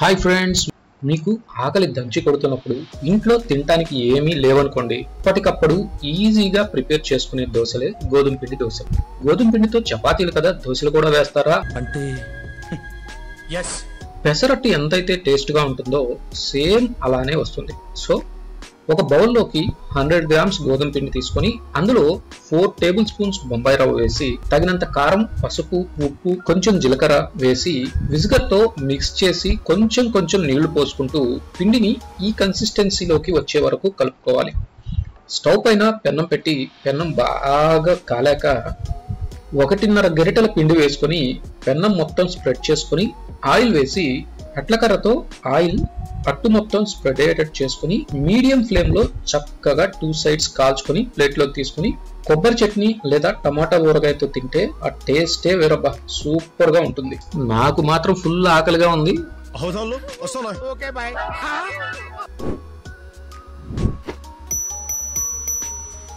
Hi friends, మీకు ఆకలి దంచి కొడుతున్నప్పుడు ఇంట్లో తినడానికి ఏమీ లేవనుకోండి, ఇప్పటికప్పుడు ఈజీగా ప్రిపేర్ చేసుకునే దోశలే గోధుమ పిండి దోశలు. గోధుమ పిండితో చపాతీలు కదా దోశలు కూడా వేస్తారా అంటే ఎస్. పెసరట్టు ఎంతైతే టేస్ట్ గా ఉంటుందో సేమ్ అలానే వస్తుంది. సో ఒక బౌల్లోకి 100 గ్రామ్స్ గోధుమ పిండి తీసుకొని అందులో 4 టేబుల్ స్పూన్స్ బొంబాయి రవ్వ వేసి తగినంత కారం, పసుపు, ఉప్పు, కొంచెం జీలకర్ర వేసి విస్కర్ తో మిక్స్ చేసి కొంచెం కొంచెం నీళ్లు పోసుకుంటూ పిండిని ఈ కన్సిస్టెన్సీలోకి వచ్చే వరకు కలుపుకోవాలి. స్టవ్ పైన పెన్నం పెట్టి పెన్నం బాగా కాలాక 1.5 గరిటెల పిండి వేసుకొని పెన్నం మొత్తం స్ప్రెడ్ చేసుకొని ఆయిల్ వేసి అట్లకర్రతో ఆయిల్ అట్టు మొత్తం స్ప్రెడ్ అయ్యేటట్టు చేసుకుని మీడియం ఫ్లేమ్ లో చక్కగా 2 సైడ్స్ కాల్చుకొని ప్లేట్ లోకి తీసుకుని కొబ్బరి చట్నీ లేదా టమాటా ఊరగాయతో తింటే ఆ టేస్టే వేరబ్బా, సూపర్ గా ఉంటుంది. నాకు మాత్రం ఫుల్ ఆకలిగా ఉంది. Okay bye.